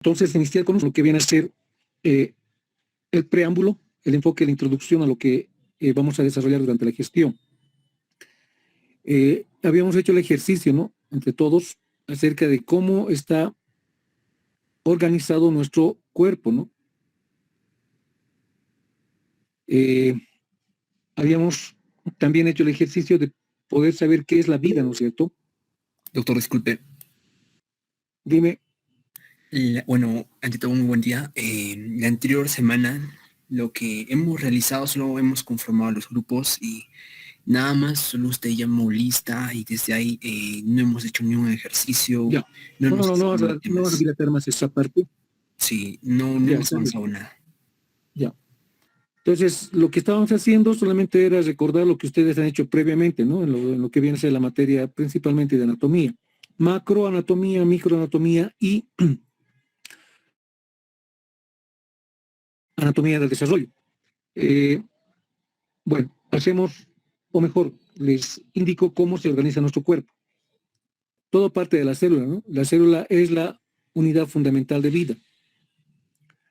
entonces iniciar con lo que viene a ser el preámbulo, el enfoque, la introducción a lo que vamos a desarrollar durante la gestión. Habíamos hecho el ejercicio, ¿no?, entre todos, acerca de cómo está organizado nuestro cuerpo, ¿no? Habíamos también hecho el ejercicio de poder saber qué es la vida, ¿no es cierto? Doctor, disculpe. Dime. Bueno, ante todo, muy buen día. La anterior semana lo que hemos realizado solo hemos conformado los grupos y nada más, solo usted llamó lista y desde ahí no hemos hecho ningún ejercicio, Ya. no hemos No vas explorado a temas. dilatar más esa parte. Sí, no Ya, hemos entonces, avanzado nada. ya. Entonces, lo que estábamos haciendo solamente era recordar lo que ustedes han hecho previamente, ¿no? En lo que viene a ser la materia principalmente de anatomía. Macroanatomía, microanatomía y anatomía del desarrollo. Bueno, hacemos, o mejor, les indico cómo se organiza nuestro cuerpo. Todo parte de la célula, ¿no? La célula es la unidad fundamental de vida.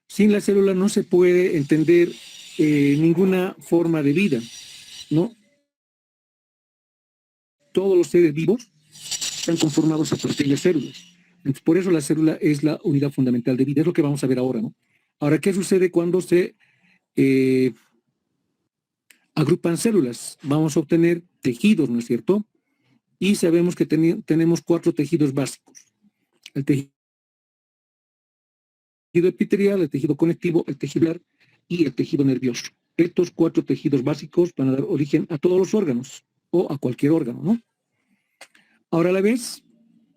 Sin la célula no se puede entender ninguna forma de vida, ¿no? Todos los seres vivos están conformados por pequeñas células. Entonces, por eso la célula es la unidad fundamental de vida. Es lo que vamos a ver ahora, ¿no? Ahora, ¿qué sucede cuando se agrupan células? Vamos a obtener tejidos, ¿no es cierto? Y sabemos que tenemos 4 tejidos básicos. El tejido epitelial, el tejido conectivo, el tejido y el tejido nervioso. Estos 4 tejidos básicos van a dar origen a todos los órganos o a cualquier órgano, ¿no? Ahora a la vez,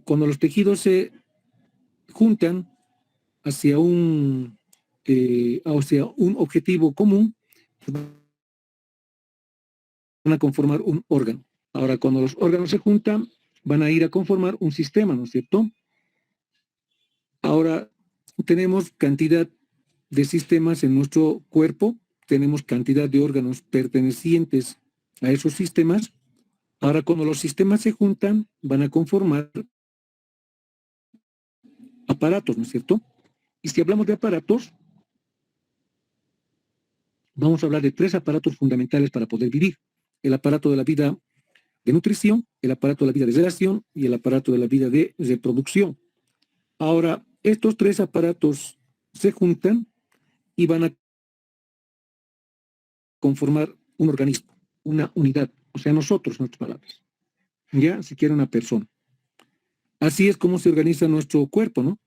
cuando los tejidos se juntan hacia un objetivo común, van a conformar un órgano. Ahora, cuando los órganos se juntan, van a ir a conformar un sistema, ¿no es cierto? Ahora, tenemos cantidad de sistemas en nuestro cuerpo, tenemos cantidad de órganos pertenecientes a esos sistemas. Ahora, cuando los sistemas se juntan, van a conformar aparatos, ¿no es cierto? Y si hablamos de aparatos, vamos a hablar de 3 aparatos fundamentales para poder vivir. El aparato de la vida de nutrición, el aparato de la vida de relación y el aparato de la vida de reproducción. Ahora, estos 3 aparatos se juntan y van a conformar un organismo, una unidad, o sea, nosotros, en otras palabras, ya, siquiera una persona. Así es como se organiza nuestro cuerpo, ¿no?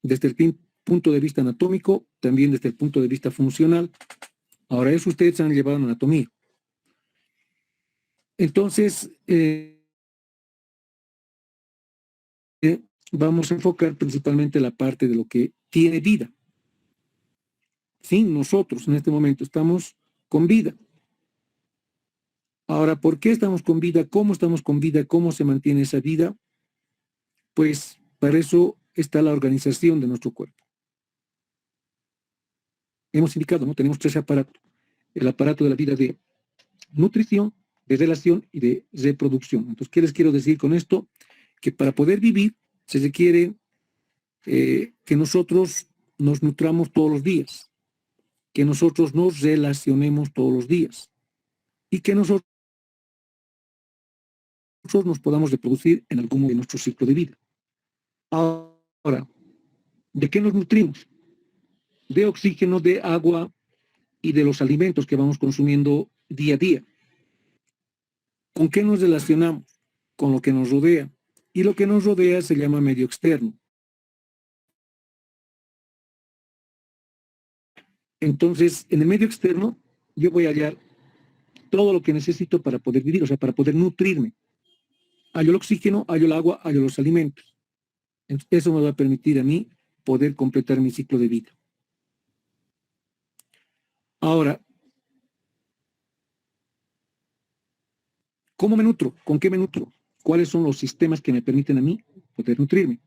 Desde el punto de vista anatómico, también desde el punto de vista funcional. Ahora, eso ustedes han llevado en anatomía. Entonces, vamos a enfocar principalmente la parte de lo que tiene vida. Sí, nosotros en este momento estamos con vida. Ahora, ¿por qué estamos con vida? ¿Cómo estamos con vida? ¿Cómo se mantiene esa vida? Pues para eso está la organización de nuestro cuerpo. Hemos indicado, ¿no? Tenemos 3 aparatos. El aparato de la vida de nutrición, de relación y de reproducción. Entonces, ¿qué les quiero decir con esto? Que para poder vivir se requiere que nosotros nos nutramos todos los días, que nosotros nos relacionemos todos los días y que nosotros nos podamos reproducir en algún momento de nuestro ciclo de vida. Ahora, ¿de qué nos nutrimos? De oxígeno, de agua y de los alimentos que vamos consumiendo día a día. ¿Con qué nos relacionamos? Con lo que nos rodea. Y lo que nos rodea se llama medio externo. Entonces, en el medio externo, yo voy a hallar todo lo que necesito para poder vivir, o sea, para poder nutrirme. Hallo el oxígeno, hallo el agua, hallo los alimentos. Eso me va a permitir a mí poder completar mi ciclo de vida. Ahora, ¿cómo me nutro? ¿Con qué me nutro? ¿Cuáles son los sistemas que me permiten a mí poder nutrirme?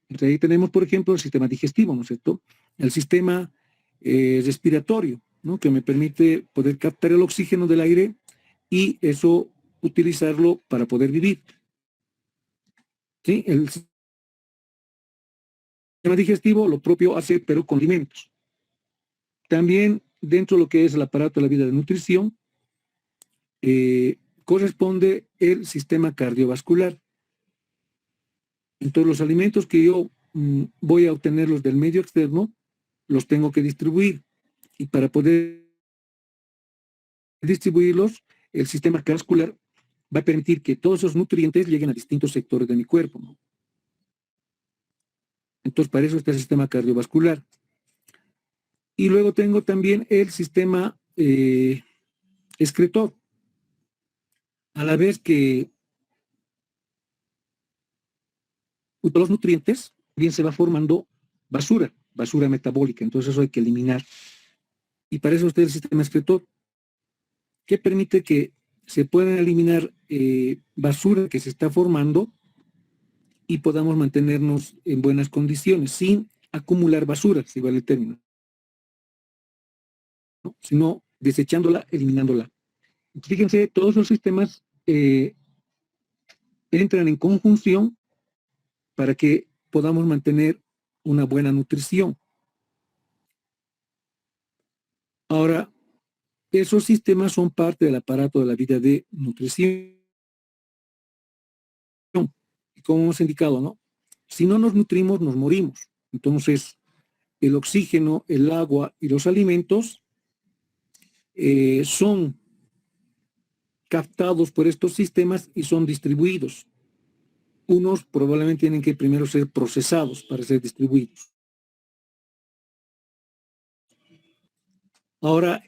Entonces ahí tenemos, por ejemplo, el sistema digestivo, ¿no es cierto? El sistema respiratorio, ¿no? Que me permite poder captar el oxígeno del aire y eso utilizarlo para poder vivir. ¿Sí? El sistema digestivo lo propio hace, pero con alimentos. También dentro de lo que es el aparato de la vida de nutrición, corresponde el sistema cardiovascular. Entonces los alimentos que yo voy a obtenerlos del medio externo, los tengo que distribuir. Y para poder distribuirlos, el sistema cardiovascular va a permitir que todos esos nutrientes lleguen a distintos sectores de mi cuerpo, ¿no? Entonces, para eso está el sistema cardiovascular. Y luego tengo también el sistema excretor. A la vez que los nutrientes, bien se va formando basura metabólica. Entonces eso hay que eliminar. Y para eso está el sistema excretor, que permite que se pueda eliminar basura que se está formando y podamos mantenernos en buenas condiciones, sin acumular basura, si vale el término, ¿no? Sino desechándola, eliminándola. Fíjense, todos los sistemas entran en conjunción para que podamos mantener una buena nutrición. Ahora, esos sistemas son parte del aparato de la vida de nutrición. Como hemos indicado, ¿no? Si no nos nutrimos, nos morimos. Entonces, el oxígeno, el agua y los alimentos son captados por estos sistemas y son distribuidos. Unos probablemente tienen que primero ser procesados para ser distribuidos. Ahora,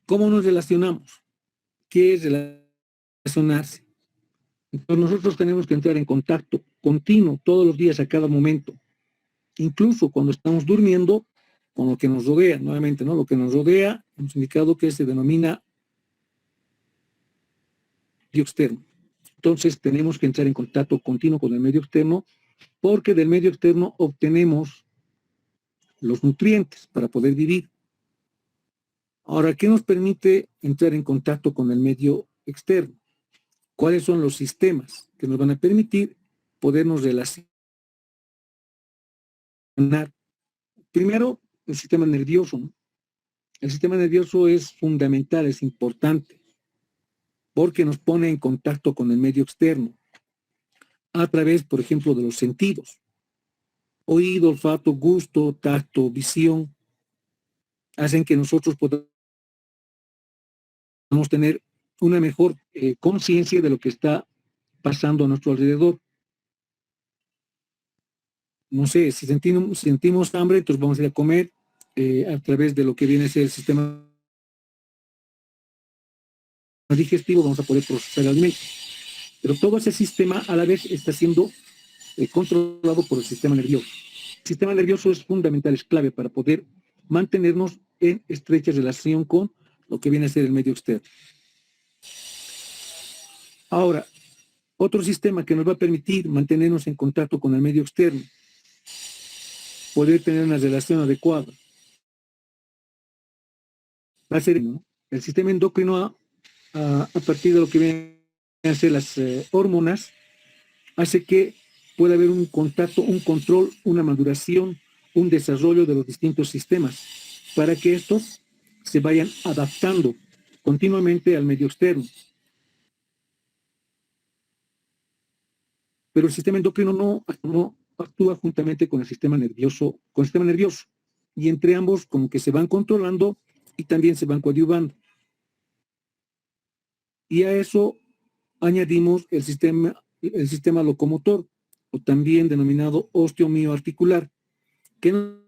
¿cómo nos relacionamos? ¿Qué es relacionarse? Entonces nosotros tenemos que entrar en contacto continuo todos los días, a cada momento, incluso cuando estamos durmiendo, con lo que nos rodea. Nuevamente, ¿no? Lo que nos rodea, hemos indicado que se denomina medio externo. Entonces tenemos que entrar en contacto continuo con el medio externo, porque del medio externo obtenemos los nutrientes para poder vivir. Ahora, ¿qué nos permite entrar en contacto con el medio externo? ¿Cuáles son los sistemas que nos van a permitir podernos relacionar? Primero, el sistema nervioso, ¿no? El sistema nervioso es fundamental, es importante, porque nos pone en contacto con el medio externo a través, por ejemplo, de los sentidos. Oído, olfato, gusto, tacto, visión, hacen que nosotros podamos tener una mejor conciencia de lo que está pasando a nuestro alrededor. No sé, si sentimos hambre, entonces vamos a ir a comer a través de lo que viene a ser el sistema digestivo, vamos a poder procesar el alimento. Pero todo ese sistema a la vez está siendo controlado por el sistema nervioso. El sistema nervioso es fundamental, es clave para poder mantenernos en estrecha relación con lo que viene a ser el medio externo. Ahora, otro sistema que nos va a permitir mantenernos en contacto con el medio externo, poder tener una relación adecuada, va a ser, ¿no?, el sistema endocrino. A partir de lo que vienen a ser las hormonas, hace que pueda haber un contacto, un control, una maduración, un desarrollo de los distintos sistemas, para que estos se vayan adaptando continuamente al medio externo. Pero el sistema endocrino no actúa juntamente con el sistema nervioso, y entre ambos como que se van controlando y también se van coadyuvando. Y a eso añadimos el sistema locomotor, o también denominado osteomioarticular, que nos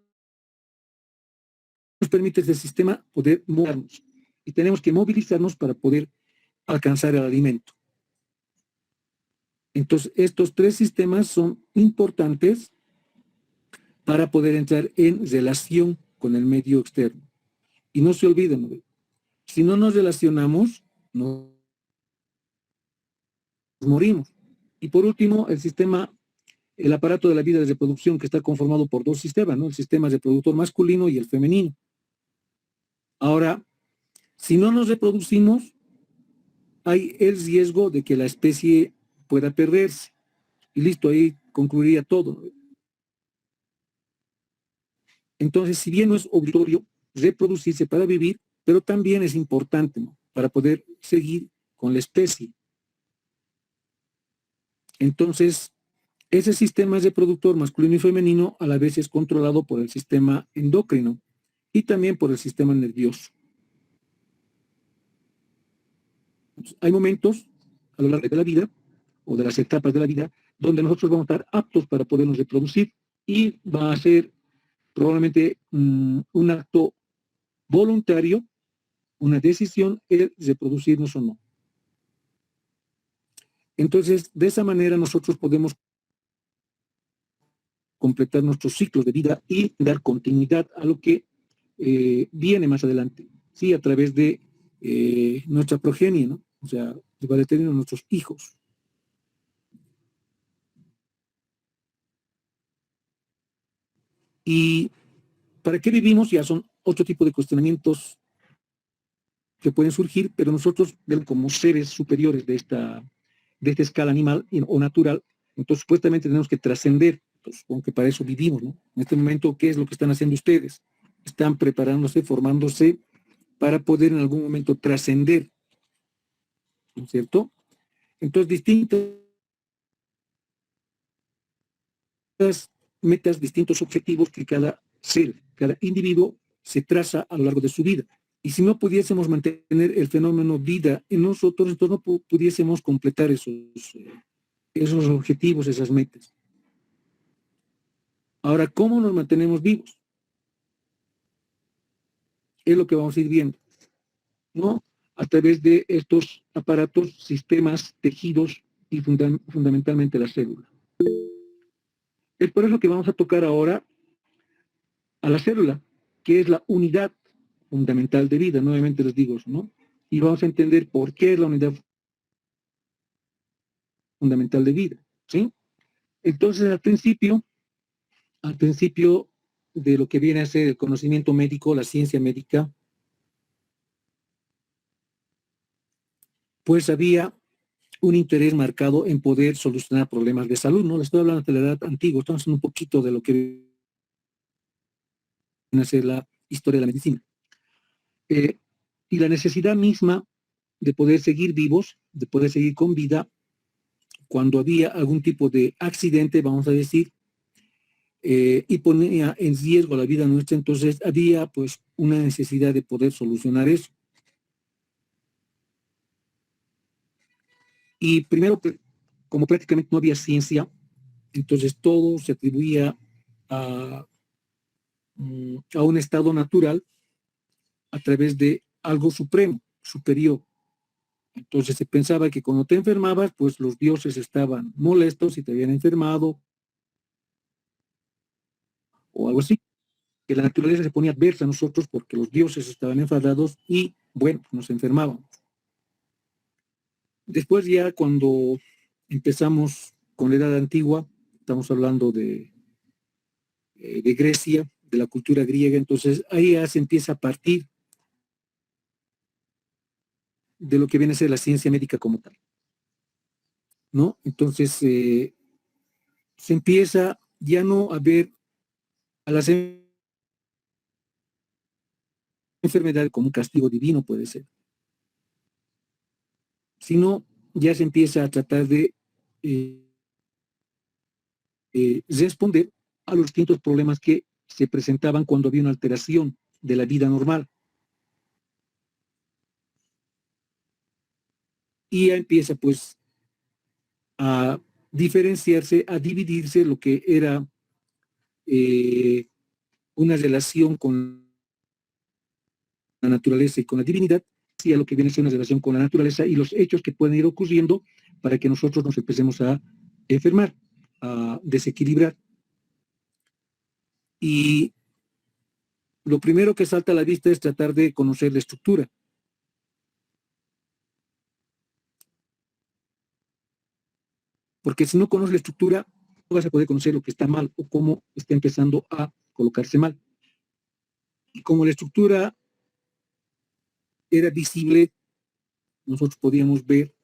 permite ese sistema poder movernos. Y tenemos que movilizarnos para poder alcanzar el alimento. Entonces, estos tres sistemas son importantes para poder entrar en relación con el medio externo. Y no se olviden, si no nos relacionamos, nos morimos. Y por último, el aparato de la vida de reproducción, que está conformado por dos sistemas, ¿no? El sistema reproductor masculino y el femenino. Ahora, si no nos reproducimos, hay el riesgo de que la especie pueda perderse. Y listo, ahí concluiría todo. Entonces, si bien no es obligatorio reproducirse para vivir, pero también es importante, ¿no?, para poder seguir con la especie. Entonces, ese sistema reproductor masculino y femenino a la vez es controlado por el sistema endocrino y también por el sistema nervioso. Entonces, hay momentos a lo largo de la vida o de las etapas de la vida donde nosotros vamos a estar aptos para podernos reproducir y va a ser probablemente un acto voluntario, una decisión el reproducirnos o no. Entonces, de esa manera nosotros podemos completar nuestros ciclos de vida y dar continuidad a lo que viene más adelante, ¿sí? A través de nuestra progenie, ¿no? O sea, va a tener nuestros hijos. ¿Y para qué vivimos? Ya son otro tipo de cuestionamientos que pueden surgir, pero nosotros, como seres superiores de esta escala animal o natural, entonces supuestamente tenemos que trascender, pues, aunque para eso vivimos, ¿no? En este momento, ¿qué es lo que están haciendo ustedes? Están preparándose, formándose para poder en algún momento trascender, ¿no es cierto? Entonces, distintas metas, distintos objetivos que cada ser, cada individuo se traza a lo largo de su vida. Y si no pudiésemos mantener el fenómeno vida en nosotros, entonces no pudiésemos completar esos objetivos, esas metas. Ahora, ¿cómo nos mantenemos vivos? Es lo que vamos a ir viendo, ¿no? A través de estos aparatos, sistemas, tejidos y fundamentalmente la célula. Es por eso que vamos a tocar ahora a la célula, que es la unidad fundamental de vida, nuevamente les digo eso, ¿no? Y vamos a entender por qué es la unidad fundamental de vida, ¿sí? Entonces, al principio de lo que viene a ser el conocimiento médico, la ciencia médica, pues había un interés marcado en poder solucionar problemas de salud, ¿no? Les estoy hablando de la edad antigua, estamos hablando un poquito de lo que viene a ser la historia de la medicina. Y la necesidad misma de poder seguir vivos, de poder seguir con vida, cuando había algún tipo de accidente, vamos a decir, y ponía en riesgo la vida nuestra, entonces había pues una necesidad de poder solucionar eso. Y primero, como prácticamente no había ciencia, entonces todo se atribuía a un estado natural a través de algo supremo, superior. Entonces se pensaba que cuando te enfermabas, pues los dioses estaban molestos y te habían enfermado o algo así, que la naturaleza se ponía adversa a nosotros porque los dioses estaban enfadados y, bueno, nos enfermábamos. Después ya cuando empezamos con la edad antigua, estamos hablando de Grecia, de la cultura griega, entonces ahí ya se empieza a partir de lo que viene a ser la ciencia médica como tal, ¿no? Entonces se empieza ya no a ver a las enfermedades como un castigo divino, puede ser, sino ya se empieza a tratar de responder a los distintos problemas que se presentaban cuando había una alteración de la vida normal. Y ya empieza pues a diferenciarse, a dividirse lo que era una relación con la naturaleza y con la divinidad, y a lo que viene a ser una relación con la naturaleza y los hechos que pueden ir ocurriendo para que nosotros nos empecemos a enfermar, a desequilibrar. Y lo primero que salta a la vista es tratar de conocer la estructura. Porque si no conoces la estructura, no vas a poder conocer lo que está mal o cómo está empezando a colocarse mal. Y como la estructura era visible, nosotros podíamos ver,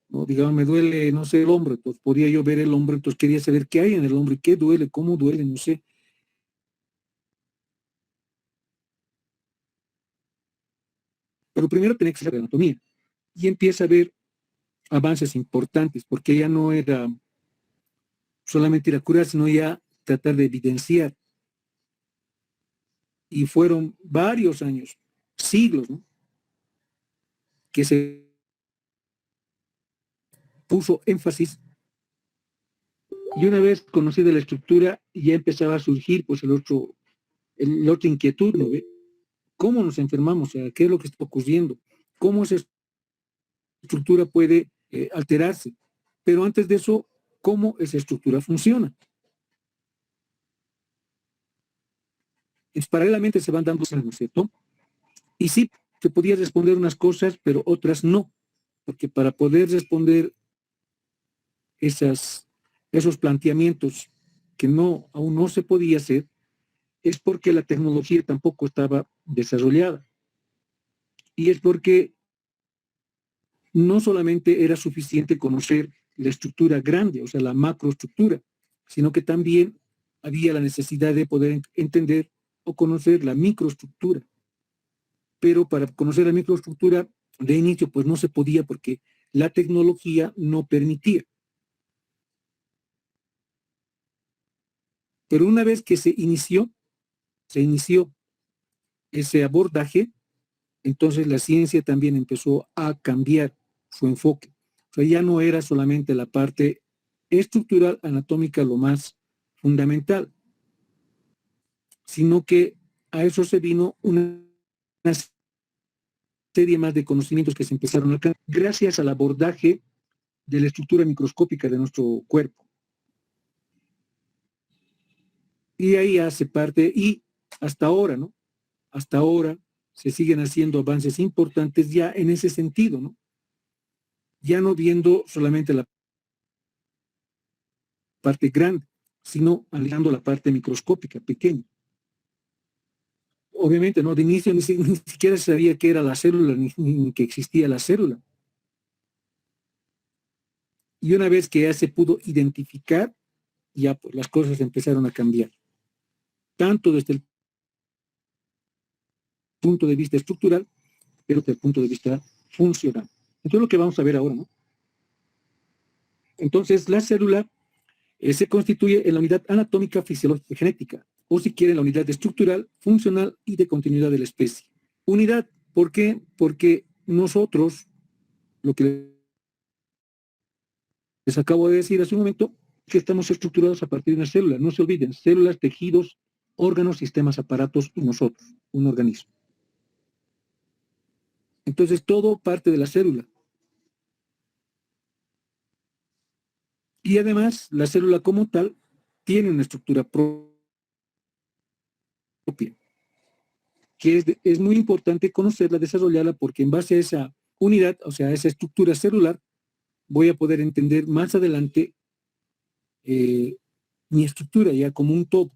¿no? Digamos, me duele, no sé, el hombro, entonces podía yo ver el hombro, entonces quería saber qué hay en el hombro y qué duele, cómo duele, no sé. Pero primero tenía que saber anatomía. Y empieza a ver avances importantes, porque ya no era solamente ir a curar, sino ya tratar de evidenciar. Y fueron varios años, siglos, ¿no?, que se puso énfasis. Y una vez conocida la estructura, ya empezaba a surgir pues el otra inquietud, ¿no ve? ¿Cómo nos enfermamos? O sea, ¿qué es lo que está ocurriendo? ¿Cómo esa estructura puede alterarse? Pero antes de eso, ¿cómo esa estructura funciona? Entonces, paralelamente se van dando cosas, ¿no es cierto? Y sí, se podía responder unas cosas, pero otras no. Porque para poder responder esos planteamientos que aún no se podía hacer, es porque la tecnología tampoco estaba desarrollada. Y es porque no solamente era suficiente conocer la estructura grande, o sea, la macroestructura, sino que también había la necesidad de poder entender o conocer la microestructura. Pero para conocer la microestructura de inicio, pues no se podía porque la tecnología no permitía. Pero una vez que se inició ese abordaje, entonces la ciencia también empezó a cambiar su enfoque. O sea, ya no era solamente la parte estructural anatómica lo más fundamental, sino que a eso se vino una serie más de conocimientos que se empezaron a alcanzar gracias al abordaje de la estructura microscópica de nuestro cuerpo. Y ahí hace parte, y hasta ahora, ¿no? Hasta ahora se siguen haciendo avances importantes ya en ese sentido, ¿no? Ya no viendo solamente la parte grande, sino alejando la parte microscópica, pequeña. Obviamente, ¿no? De inicio ni siquiera sabía qué era la célula, ni que existía la célula. Y una vez que ya se pudo identificar, ya pues las cosas empezaron a cambiar. Tanto desde el punto de vista estructural, pero desde el punto de vista funcional. Entonces lo que vamos a ver ahora, ¿no? Entonces la célula se constituye en la unidad anatómica, fisiológica y genética, o si quieren la unidad estructural, funcional y de continuidad de la especie. Unidad, ¿por qué? Porque nosotros, lo que les acabo de decir hace un momento, que estamos estructurados a partir de una célula. No se olviden, células, tejidos, órganos, sistemas, aparatos y nosotros, un organismo. Entonces todo parte de la célula. Y además, la célula como tal tiene una estructura propia, que es muy importante conocerla, desarrollarla, porque en base a esa unidad, o sea, a esa estructura celular, voy a poder entender más adelante mi estructura ya como un todo.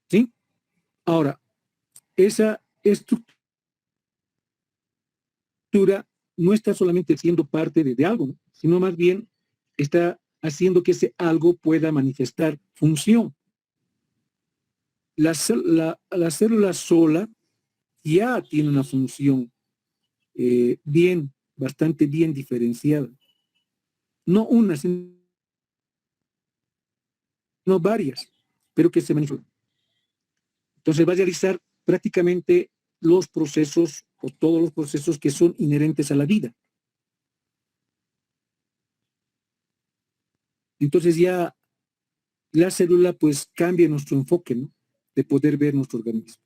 ¿Sí? Ahora, esa estructura no está solamente siendo parte de algo, ¿no?, sino más bien está haciendo que ese algo pueda manifestar función. La célula sola ya tiene una función bastante bien diferenciada. No una, sino varias, pero que se manifiestan. Entonces va a realizar prácticamente los procesos o todos los procesos que son inherentes a la vida. Entonces ya la célula pues cambia nuestro enfoque, ¿no?, de poder ver nuestro organismo.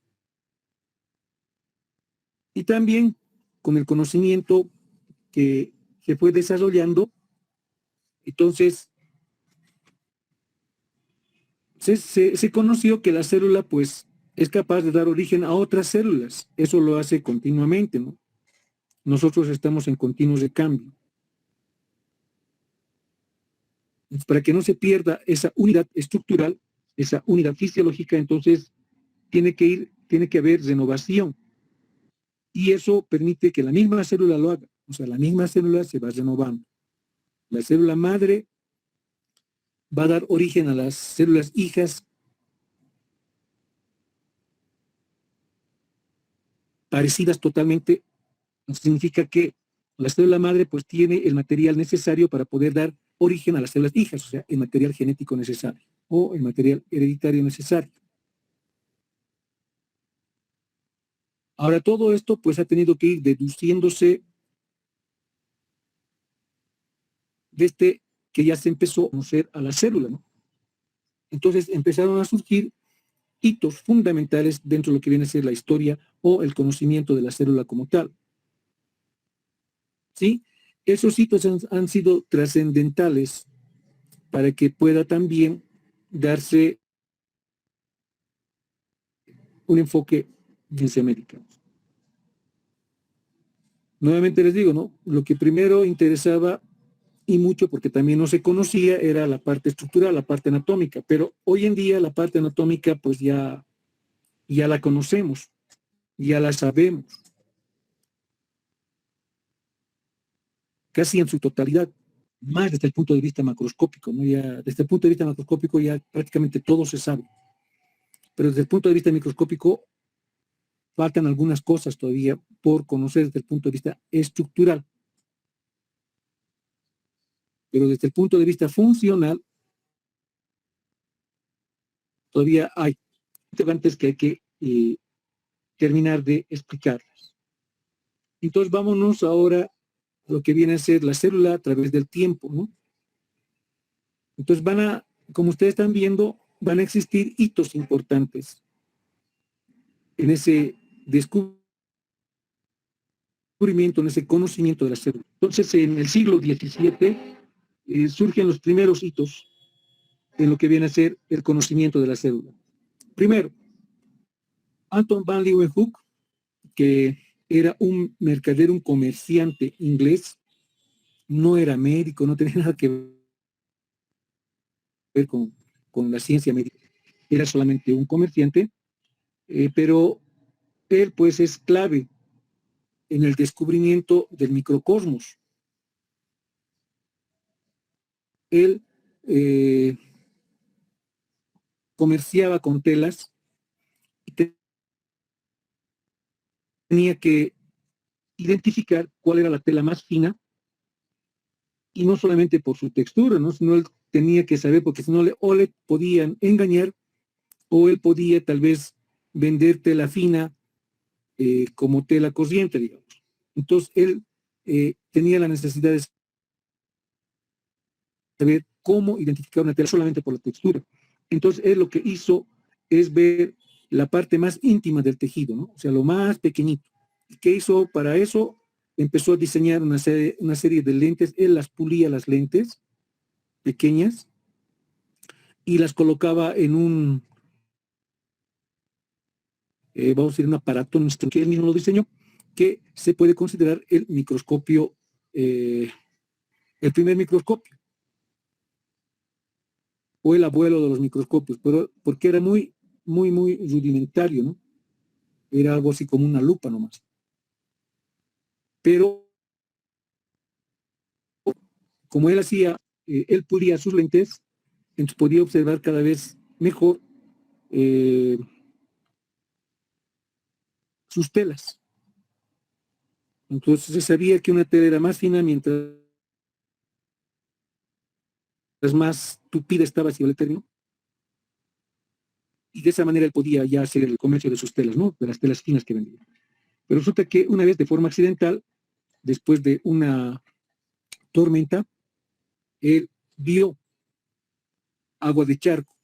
Y también con el conocimiento que se fue desarrollando, entonces se conoció que la célula pues es capaz de dar origen a otras células. Eso lo hace continuamente, ¿no? Nosotros estamos en continuo recambio. Para que no se pierda esa unidad estructural, esa unidad fisiológica, entonces tiene que haber renovación. Y eso permite que la misma célula lo haga. O sea, la misma célula se va renovando. La célula madre va a dar origen a las células hijas parecidas totalmente, significa que la célula madre pues tiene el material necesario para poder dar origen a las células hijas, o sea, el material genético necesario o el material hereditario necesario. Ahora, todo esto pues ha tenido que ir deduciéndose desde que ya se empezó a conocer a la célula, ¿no? Entonces empezaron a surgir hitos fundamentales dentro de lo que viene a ser la historia o el conocimiento de la célula como tal. ¿Sí? Esos hitos han sido trascendentales para que pueda también darse un enfoque de ciencia médica. Nuevamente les digo, ¿no? Lo que primero interesaba y mucho porque también no se conocía era la parte estructural, la parte anatómica, pero hoy en día la parte anatómica pues ya la conocemos, ya la sabemos, casi en su totalidad, más desde el punto de vista macroscópico, ¿no? Ya, desde el punto de vista macroscópico ya prácticamente todo se sabe, pero desde el punto de vista microscópico faltan algunas cosas todavía por conocer desde el punto de vista estructural. Pero desde el punto de vista funcional, todavía hay interrogantes que hay que terminar de explicarlas. Entonces vámonos ahora a lo que viene a ser la célula a través del tiempo, ¿no? Entonces como ustedes están viendo, van a existir hitos importantes en ese descubrimiento, en ese conocimiento de la célula. Entonces en el siglo XVII surgen los primeros hitos en lo que viene a ser el conocimiento de la célula. Primero, Anton van Leeuwenhoek, que era un mercader, un comerciante inglés, no era médico, no tenía nada que ver con la ciencia médica, era solamente un comerciante, pero él pues es clave en el descubrimiento del microcosmos. Él comerciaba con telas y tenía que identificar cuál era la tela más fina, y no solamente por su textura, ¿no? Sino él tenía que saber, porque si no o le podían engañar, o él podía tal vez vender tela fina como tela corriente, digamos. Entonces él tenía la necesidad de saber cómo identificar una tela solamente por la textura. Entonces él lo que hizo es ver la parte más íntima del tejido, ¿no? O sea, lo más pequeñito. ¿Qué hizo para eso? Empezó a diseñar una serie de lentes. Él las pulía, las lentes pequeñas, y las colocaba en vamos a decir, un aparato que él mismo lo diseñó, que se puede considerar el microscopio, el primer microscopio, o el abuelo de los microscopios, pero porque era muy, muy, muy rudimentario, ¿no? Era algo así como una lupa nomás. Pero como él hacía, él pulía sus lentes, entonces podía observar cada vez mejor sus telas. Entonces se sabía que una tela era más fina mientras más tupida estaba, si vale el término, y de esa manera él podía ya hacer el comercio de sus telas, ¿no? De las telas finas que vendía. Pero resulta que una vez, de forma accidental, después de una tormenta, él vio agua de charco,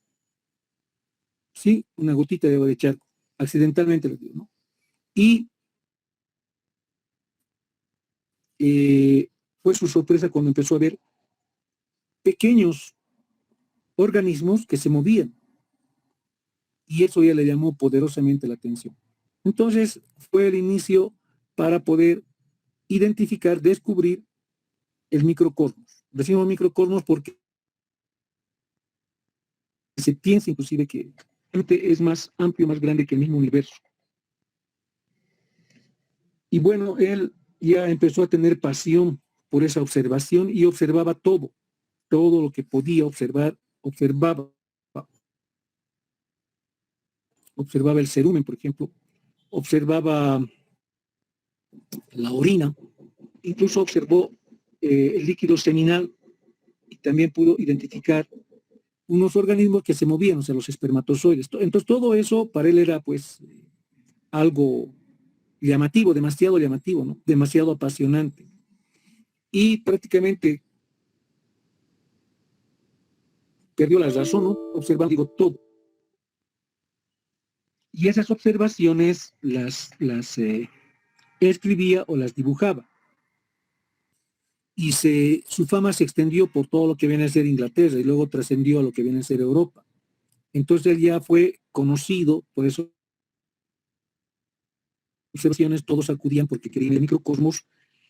¿sí? Una gotita de agua de charco, accidentalmente lo vio, ¿no? Y fue su sorpresa cuando empezó a ver pequeños organismos que se movían, y eso ya le llamó poderosamente la atención. Entonces fue el inicio para poder identificar, descubrir el microcosmos. Decimos microcosmos porque se piensa inclusive que es más amplio, más grande que el mismo universo. Y bueno, él ya empezó a tener pasión por esa observación y observaba todo lo que podía observar, observaba el cerumen, por ejemplo, observaba la orina, incluso observó el líquido seminal y también pudo identificar unos organismos que se movían, o sea, los espermatozoides. Entonces todo eso para él era pues algo llamativo, demasiado llamativo, ¿no? Demasiado apasionante. Y prácticamente perdió la razón, ¿no? Observando, digo, todo. Y esas observaciones las escribía o las dibujaba. Y su fama se extendió por todo lo que viene a ser Inglaterra y luego trascendió a lo que viene a ser Europa. Entonces él ya fue conocido, por eso observaciones todos acudían porque querían el microcosmos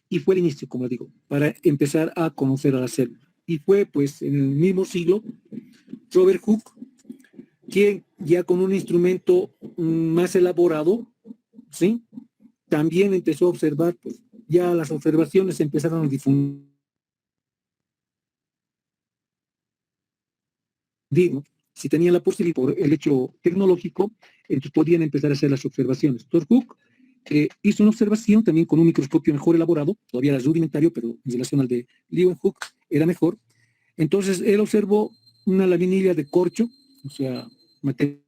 y fue el inicio, como digo, para empezar a conocer a la célula. Y fue pues en el mismo siglo Robert Hooke, quien ya con un instrumento más elaborado, ¿sí? También empezó a observar, pues ya las observaciones empezaron a difundir, ¿no? Si tenían la posibilidad por el hecho tecnológico, entonces podían empezar a hacer las observaciones. Entonces Hooke hizo una observación también con un microscopio mejor elaborado, todavía era rudimentario, pero en relación al de Leeuwenhoek era mejor. Entonces él observó una laminilla de corcho, o sea, material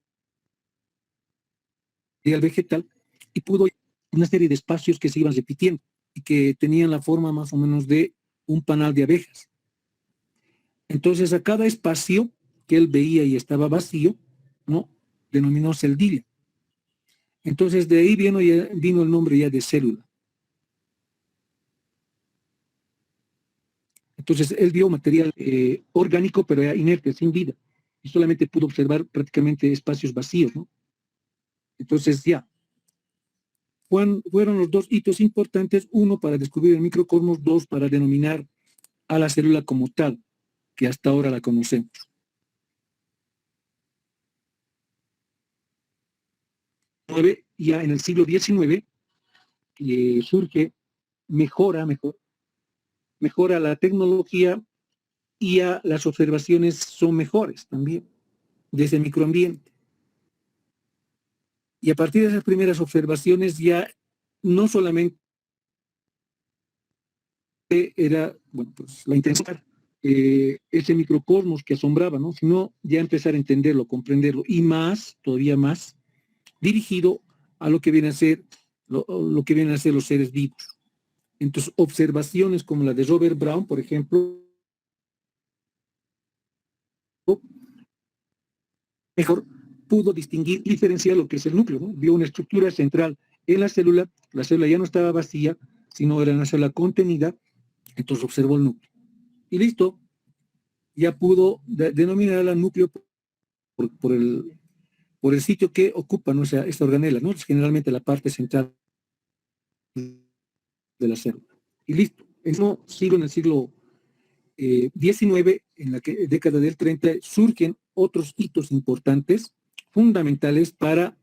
vegetal, y pudo una serie de espacios que se iban repitiendo y que tenían la forma más o menos de un panal de abejas. Entonces a cada espacio que él veía y estaba vacío, ¿no? Denominó celdilla. Entonces de ahí vino el nombre ya de célula. Entonces él vio material orgánico, pero era inerte, sin vida, y solamente pudo observar prácticamente espacios vacíos, ¿no? Entonces ya, fueron los dos hitos importantes, uno para descubrir el microcosmos, dos para denominar a la célula como tal, que hasta ahora la conocemos. Ya en el siglo XIX surge, mejora la tecnología y ya las observaciones son mejores también, desde el microambiente. Y a partir de esas primeras observaciones ya no solamente era, bueno, pues la intención, ese microcosmos que asombraba, ¿no? Sino ya empezar a entenderlo, comprenderlo, y más, todavía más, dirigido a lo que viene a ser, lo que vienen a ser los seres vivos. Entonces, observaciones como la de Robert Brown, por ejemplo, mejor pudo distinguir, diferenciar lo que es el núcleo, ¿no? Vio una estructura central en la célula ya no estaba vacía, sino era una célula contenida, entonces observó el núcleo. Y listo, ya pudo denominar núcleo por el sitio que ocupa, ¿no? O sea, esta organela, ¿no? Es generalmente la parte central de la célula. Y listo. En el siglo XIX, en la década del 30, surgen otros hitos importantes, fundamentales para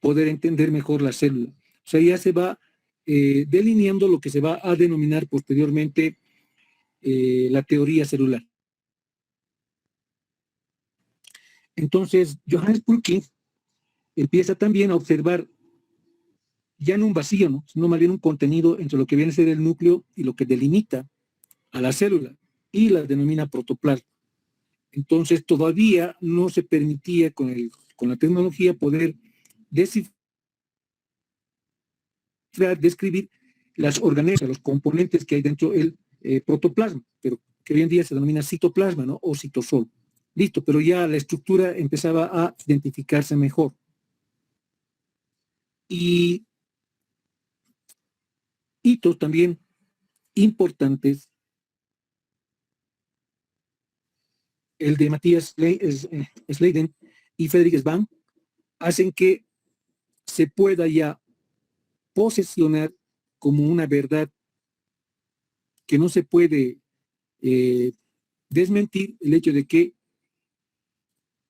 poder entender mejor la célula. O sea, ya se va delineando lo que se va a denominar posteriormente la teoría celular. Entonces, Johannes Purkinje empieza también a observar ya no un vacío, ¿no? Sino más bien un contenido entre lo que viene a ser el núcleo y lo que delimita a la célula, y la denomina protoplasma. Entonces, todavía no se permitía con la tecnología poder descifrar, describir las organelas, los componentes que hay dentro del protoplasma, pero que hoy en día se denomina citoplasma, ¿no? O citosol. Listo, pero ya la estructura empezaba a identificarse mejor. Y hitos también importantes, el de Matthias Schleiden y Friedrich Spahn, hacen que se pueda ya posesionar como una verdad que no se puede desmentir, el hecho de que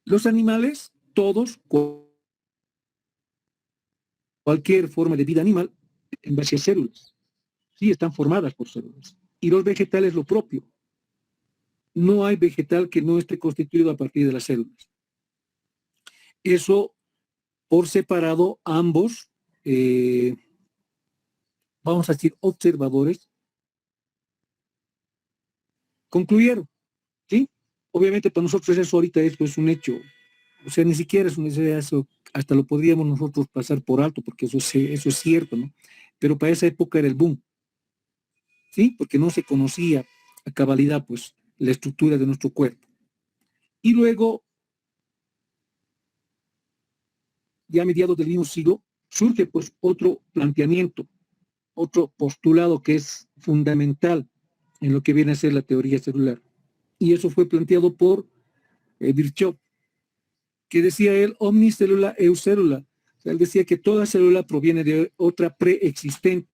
los animales, todos, cualquier forma de vida animal, en base a células, sí, están formadas por células. Y los vegetales lo propio. No hay vegetal que no esté constituido a partir de las células. Eso, por separado, ambos vamos a decir, observadores, concluyeron, ¿sí? Obviamente para nosotros eso ahorita es pues un hecho, o sea, ni siquiera es un eso, hasta lo podríamos nosotros pasar por alto, porque eso es cierto, ¿no? Pero para esa época era el boom, ¿sí? Porque no se conocía a cabalidad, pues, la estructura de nuestro cuerpo. Y luego, ya a mediados del mismo siglo, surge pues otro planteamiento, otro postulado que es fundamental en lo que viene a ser la teoría celular. Y eso fue planteado por Virchow, que decía él, omni célula eu célula. O sea, él decía que toda célula proviene de otra preexistente.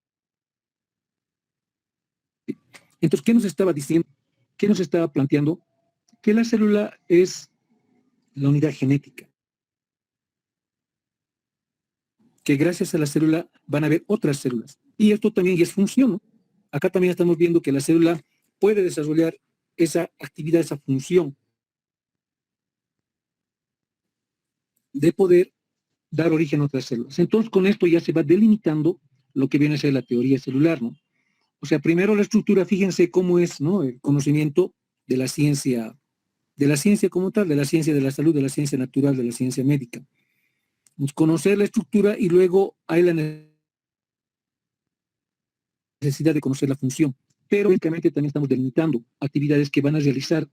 Entonces, ¿qué nos estaba diciendo? ¿Qué nos estaba planteando? Que la célula es la unidad genética. Que gracias a la célula van a haber otras células. Y esto también es función, ¿no? Acá también estamos viendo que la célula puede desarrollar esa actividad, esa función de poder dar origen a otras células. Entonces, con esto ya se va delimitando lo que viene a ser la teoría celular, ¿no? O sea, primero la estructura, fíjense cómo es, ¿no? El conocimiento de la ciencia como tal, de la ciencia de la salud, de la ciencia natural, de la ciencia médica. Conocer la estructura y luego hay la necesidad de conocer la función. Pero únicamente también estamos delimitando actividades que van a realizar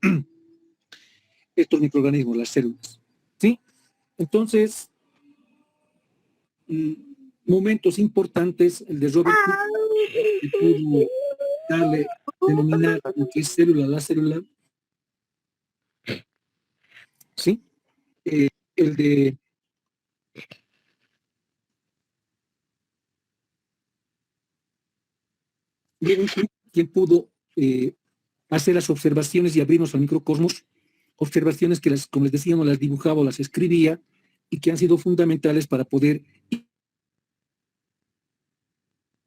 estos microorganismos, las células. ¿Sí? Entonces, momentos importantes, el de Robert Hooke, que pudo darle, denominar lo que es célula a la célula. ¿Sí? El de quien pudo hacer las observaciones y abrirnos al microcosmos, observaciones que, como les decíamos, las dibujaba o las escribía y que han sido fundamentales para poder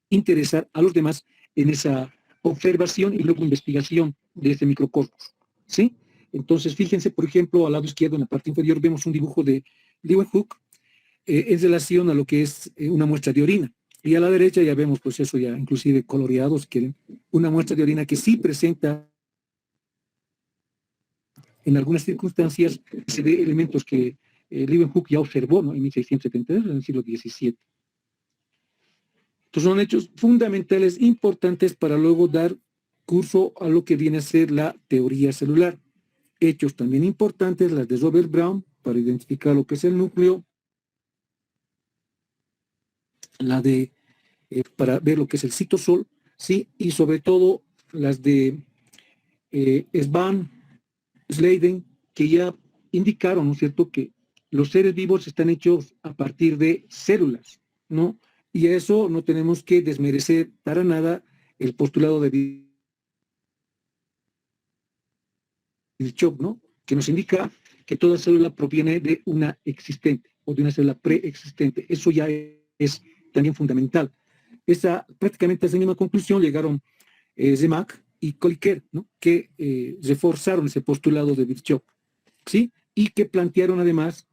interesar a los demás en esa observación y luego investigación de este microcosmos. ¿Sí? Entonces, fíjense, por ejemplo, al lado izquierdo, en la parte inferior, vemos un dibujo de Leeuwenhoek en relación a lo que es una muestra de orina. Y a la derecha ya vemos, pues eso ya inclusive coloreado, si quieren, una muestra de orina que sí presenta en algunas circunstancias se ve elementos que Leeuwenhoek ya observó, ¿no? En 1673, en el siglo XVII. Entonces son hechos fundamentales, importantes para luego dar curso a lo que viene a ser la teoría celular. Hechos también importantes, las de Robert Brown, para identificar lo que es el núcleo, la de para ver lo que es el citosol, ¿sí? Y sobre todo las de Svan, Sladen, que ya indicaron, ¿no es cierto?, que los seres vivos están hechos a partir de células, ¿no? Y a eso no tenemos que desmerecer para nada el postulado de Virchow, ¿no? Que nos indica que toda célula proviene de una existente o de una célula preexistente. Eso ya es también fundamental. Prácticamente a esa misma conclusión llegaron Zemack y Colliquer, ¿no? Que reforzaron ese postulado de Virchow, ¿sí? Y que plantearon además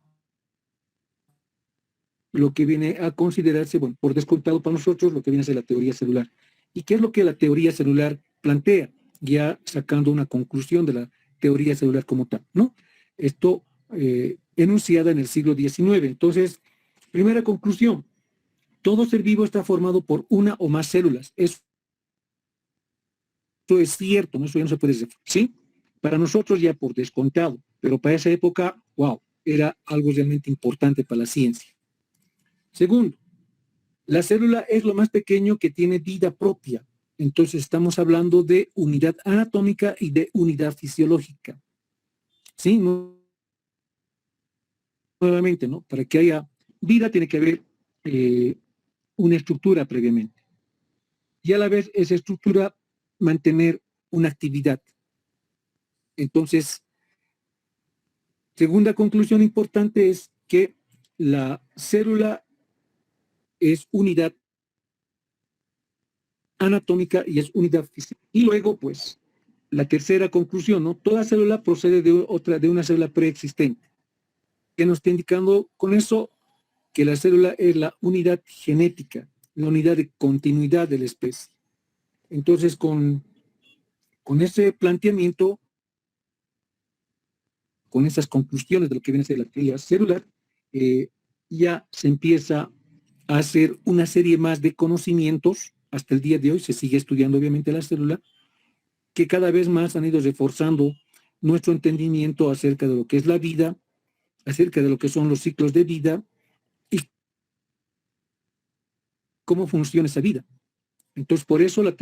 lo que viene a considerarse, bueno, por descontado para nosotros, lo que viene a ser la teoría celular. ¿Y qué es lo que la teoría celular plantea? Ya sacando una conclusión de la teoría celular como tal, ¿no? Esto enunciada en el siglo XIX. Entonces, primera conclusión, todo ser vivo está formado por una o más células. Eso es cierto, ¿no? Eso ya no se puede decir, ¿sí? Para nosotros ya por descontado, pero para esa época, wow, era algo realmente importante para la ciencia. Segundo, la célula es lo más pequeño que tiene vida propia. Entonces estamos hablando de unidad anatómica y de unidad fisiológica. ¿Sí? Nuevamente, ¿no? Para que haya vida tiene que haber una estructura previamente. Y a la vez esa estructura mantener una actividad. Entonces, segunda conclusión importante es que la célula es unidad anatómica y es unidad física. Y luego, pues, la tercera conclusión, ¿no? Toda célula procede de una célula preexistente. ¿Qué nos está indicando con eso? Que la célula es la unidad genética, la unidad de continuidad de la especie. Entonces, con ese planteamiento, con esas conclusiones de lo que viene a ser la teoría celular, ya se empieza a hacer una serie más de conocimientos. Hasta el día de hoy se sigue estudiando obviamente la célula, que cada vez más han ido reforzando nuestro entendimiento acerca de lo que es la vida, acerca de lo que son los ciclos de vida y cómo funciona esa vida. Entonces, por eso la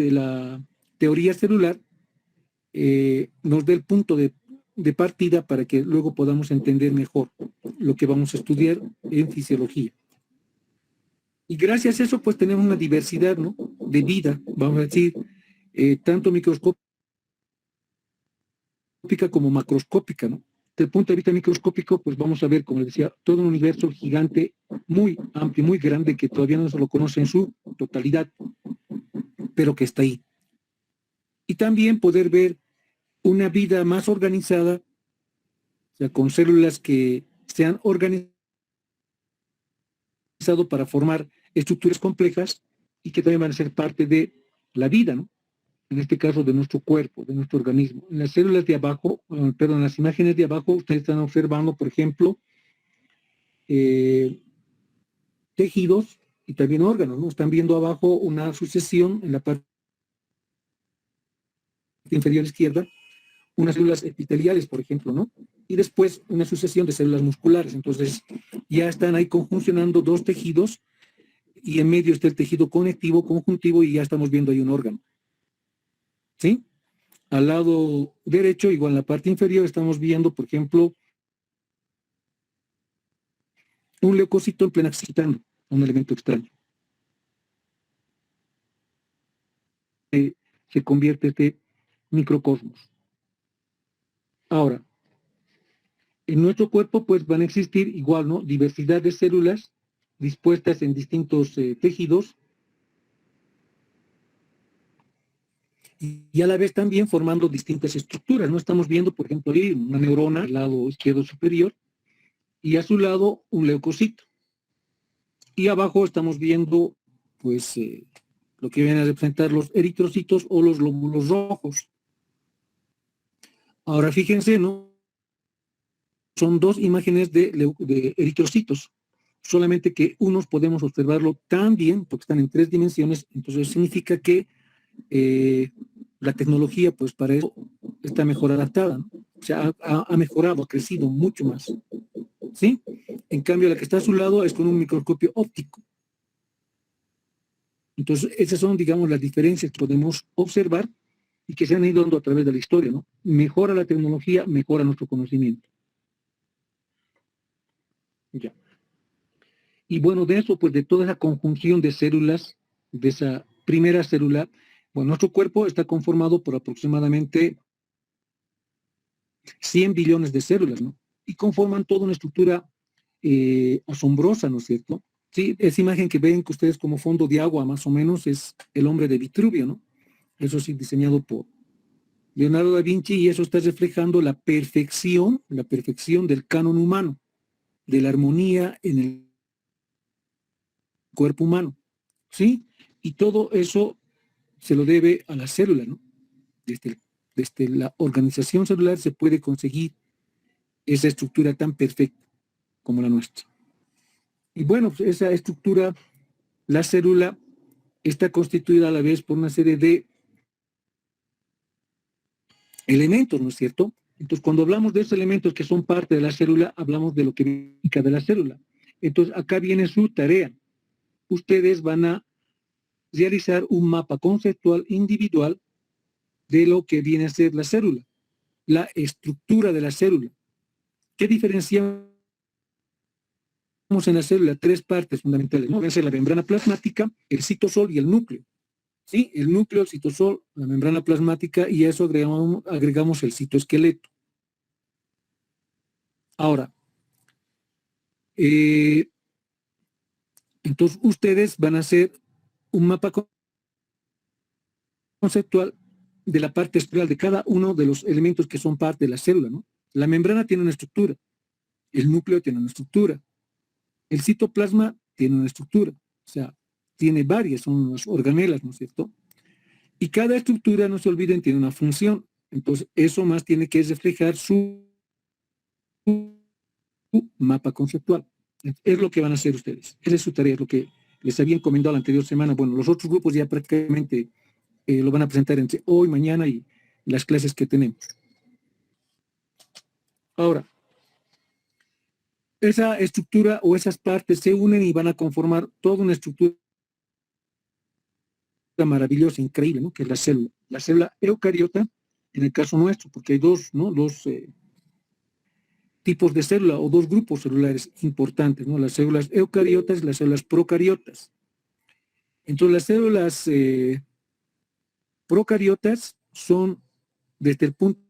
teoría celular nos da el punto de partida para que luego podamos entender mejor lo que vamos a estudiar en fisiología. Y gracias a eso, pues tenemos una diversidad, ¿no?, de vida, vamos a decir, tanto microscópica como macroscópica, ¿no? Desde el punto de vista microscópico, pues vamos a ver, como les decía, todo un universo gigante, muy amplio, muy grande, que todavía no se lo conoce en su totalidad, pero que está ahí. Y también poder ver una vida más organizada, o sea, con células que se han organizado para formar estructuras complejas y que también van a ser parte de la vida, ¿no?, en este caso de nuestro cuerpo, de nuestro organismo. En las células de abajo, perdón, en las imágenes de abajo, ustedes están observando, por ejemplo, tejidos y también órganos, ¿no? Están viendo abajo una sucesión en la parte inferior izquierda, unas células epiteliales, por ejemplo, ¿no? Y después una sucesión de células musculares. Entonces, ya están ahí conjuncionando dos tejidos y en medio está el tejido conectivo, conjuntivo, y ya estamos viendo ahí un órgano. ¿Sí? Al lado derecho, igual en la parte inferior, estamos viendo, por ejemplo, un leucocito en plena excitando, un elemento extraño. Se convierte este microcosmos. Ahora, en nuestro cuerpo pues van a existir igual, ¿no?, diversidad de células dispuestas en distintos tejidos y a la vez también formando distintas estructuras, ¿no? Estamos viendo, por ejemplo, ahí una neurona al lado izquierdo superior y a su lado un leucocito. Y abajo estamos viendo, pues, lo que vienen a representar los eritrocitos o los glóbulos rojos. Ahora fíjense, ¿no? Son dos imágenes de eritrocitos, solamente que unos podemos observarlo tan bien, porque están en 3 dimensiones, entonces significa que la tecnología, pues para eso está mejor adaptada, ¿no? O sea, ha mejorado, ha crecido mucho más, ¿sí? En cambio, la que está a su lado es con un microscopio óptico. Entonces, esas son, digamos, las diferencias que podemos observar y que se han ido dando a través de la historia, ¿no? Mejora la tecnología, mejora nuestro conocimiento. Ya. Y bueno, de eso, pues de toda esa conjunción de células, de esa primera célula, bueno, nuestro cuerpo está conformado por aproximadamente 100 billones de células, ¿no? Y conforman toda una estructura asombrosa, ¿no es cierto? Sí, esa imagen que ven que ustedes como fondo de agua, más o menos, es el hombre de Vitruvio, ¿no? Eso sí, diseñado por Leonardo da Vinci, y eso está reflejando la perfección del canon humano, de la armonía en el cuerpo humano, ¿sí? Y todo eso se lo debe a la célula, ¿no? Desde la organización celular se puede conseguir esa estructura tan perfecta como la nuestra. Y bueno, pues esa estructura, la célula, está constituida a la vez por una serie de elementos, ¿no es cierto? Entonces, cuando hablamos de esos elementos que son parte de la célula, hablamos de lo que implica de la célula. Entonces, acá viene su tarea. Ustedes van a realizar un mapa conceptual individual de lo que viene a ser la célula, la estructura de la célula. ¿Qué diferenciamos en la célula? 3 partes fundamentales, ¿no? Van a ser la membrana plasmática, el citosol y el núcleo. ¿Sí? El núcleo, el citosol, la membrana plasmática, y a eso agregamos el citoesqueleto. Ahora, entonces ustedes van a hacer un mapa conceptual de la parte estructural de cada uno de los elementos que son parte de la célula, ¿no? La membrana tiene una estructura, el núcleo tiene una estructura, el citoplasma tiene una estructura, o sea, tiene varias, son las organelas, ¿no es cierto? Y cada estructura, no se olviden, tiene una función. Entonces, eso más tiene que reflejar su mapa conceptual. Es lo que van a hacer ustedes. Esa es su tarea, es lo que les había encomendado la anterior semana. Bueno, los otros grupos ya prácticamente lo van a presentar entre hoy, mañana y las clases que tenemos. Ahora, esa estructura o esas partes se unen y van a conformar toda una estructura maravillosa, increíble, ¿no? Que es la célula. La célula eucariota, en el caso nuestro, porque hay dos, ¿no? Dos tipos de célula o dos grupos celulares importantes, ¿no? Las células eucariotas y las células procariotas. Entonces, las células procariotas son, desde el punto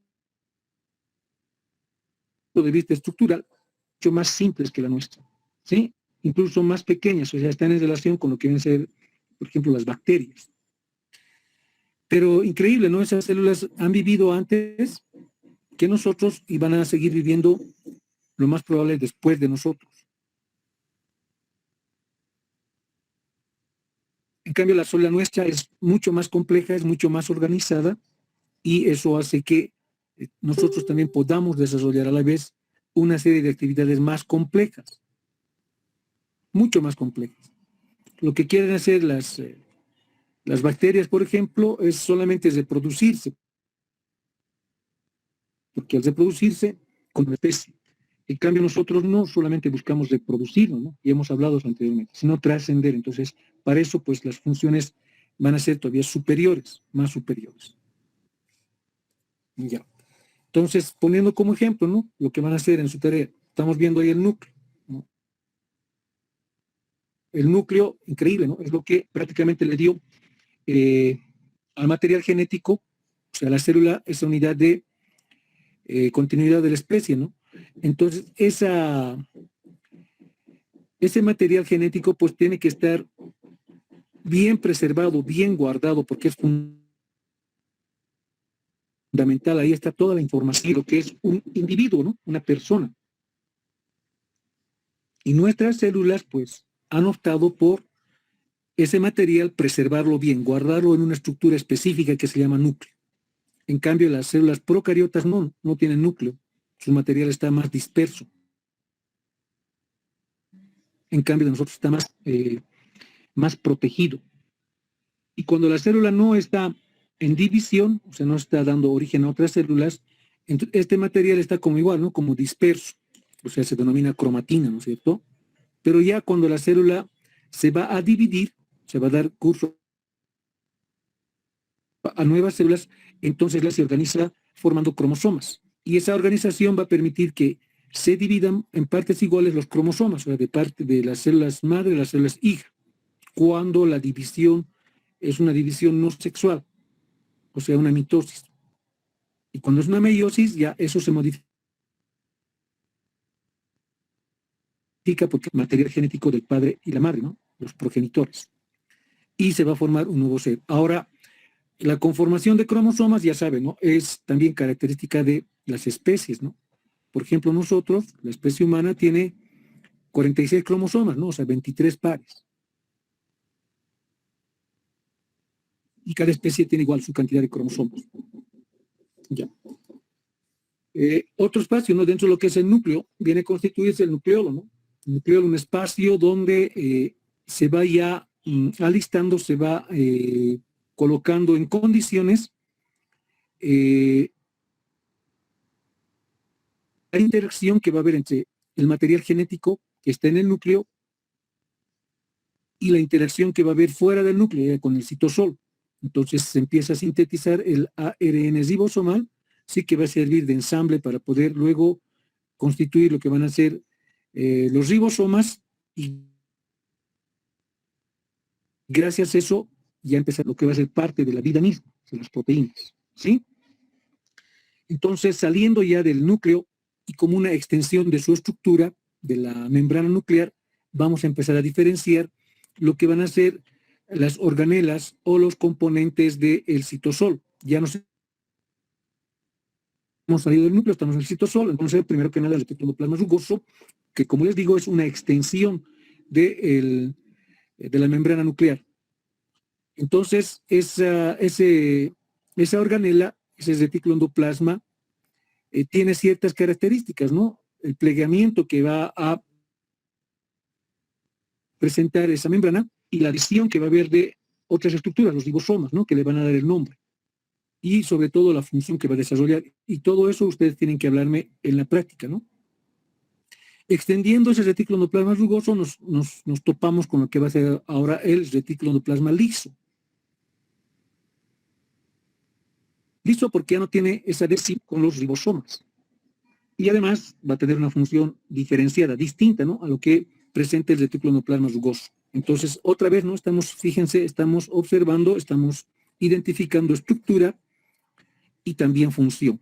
de vista estructural, mucho más simples que la nuestra, ¿sí? Incluso son más pequeñas, o sea, están en relación con lo que deben ser, por ejemplo, las bacterias. Pero increíble, ¿no? Esas células han vivido antes que nosotros y van a seguir viviendo lo más probable después de nosotros. En cambio, la célula nuestra es mucho más compleja, es mucho más organizada y eso hace que nosotros también podamos desarrollar a la vez una serie de actividades más complejas, mucho más complejas. Lo que quieren hacer las bacterias, por ejemplo, es solamente reproducirse, porque al reproducirse, con una especie. En cambio, nosotros no solamente buscamos reproducirnos, ¿no? Y hemos hablado anteriormente, sino trascender. Entonces, para eso, pues las funciones van a ser todavía superiores, más superiores. Ya. Entonces, poniendo como ejemplo, ¿no? Lo que van a hacer en su tarea. Estamos viendo ahí el núcleo, ¿no? El núcleo, increíble, ¿no? Es lo que prácticamente le dio al material genético, o sea, la célula, esa unidad de continuidad de la especie, ¿no? Entonces, ese material genético pues tiene que estar bien preservado, bien guardado, porque es fundamental. Ahí está toda la información, lo que es un individuo, ¿no? Una persona. Y nuestras células pues han optado por ese material, preservarlo bien, guardarlo en una estructura específica que se llama núcleo. En cambio, las células procariotas no tienen núcleo, su material está más disperso. En cambio, de nosotros está más protegido. Y cuando la célula no está en división, o sea, no está dando origen a otras células, este material está como igual, ¿no? Como disperso, o sea, se denomina cromatina, ¿no es cierto? Pero ya cuando la célula se va a dividir, se va a dar curso a nuevas células, entonces la se organiza formando cromosomas. Y esa organización va a permitir que se dividan en partes iguales los cromosomas, o sea, de parte de las células madre y las células hija, cuando la división es una división no sexual, o sea, una mitosis. Y cuando es una meiosis, ya eso se modifica porque es material genético del padre y la madre, ¿no? Los progenitores. Y se va a formar un nuevo ser. Ahora, la conformación de cromosomas, ya saben, ¿no? Es también característica de las especies, ¿no? Por ejemplo, nosotros, la especie humana, tiene 46 cromosomas, ¿no? O sea, 23 pares. Y cada especie tiene igual su cantidad de cromosomas. Ya. Otro espacio, ¿no? Dentro de lo que es el núcleo, viene a constituirse el nucleolo, ¿no? El nucleolo, un espacio donde se va ya alistando, se va colocando en condiciones la interacción que va a haber entre el material genético que está en el núcleo y la interacción que va a haber fuera del núcleo con el citosol. Entonces se empieza a sintetizar el ARN ribosomal, sí que va a servir de ensamble para poder luego constituir lo que van a ser los ribosomas y gracias a eso ya empezar lo que va a ser parte de la vida misma, de las proteínas, ¿sí? Entonces, saliendo ya del núcleo y como una extensión de su estructura, de la membrana nuclear, vamos a empezar a diferenciar lo que van a ser las organelas o los componentes del citosol. Ya no hemos salido del núcleo, estamos en el citosol, entonces primero que nada el ectoplasma rugoso, que como les digo es una extensión del de la membrana nuclear. Entonces, esa organela, ese retículo endoplasma, tiene ciertas características, ¿no? El plegamiento que va a presentar esa membrana y la adhesión que va a haber de otras estructuras, los ribosomas, ¿no? Que le van a dar el nombre. Y sobre todo la función que va a desarrollar. Y todo eso ustedes tienen que hablarme en la práctica, ¿no? Extendiendo ese retículo endoplasma rugoso, nos topamos con lo que va a ser ahora el retículo endoplasma liso. Liso porque ya no tiene esa adhesión con los ribosomas. Y además va a tener una función diferenciada, distinta, ¿no? A lo que presenta el retículo endoplasma rugoso. Entonces, otra vez, ¿no? Fíjense, estamos observando, estamos identificando estructura y también función.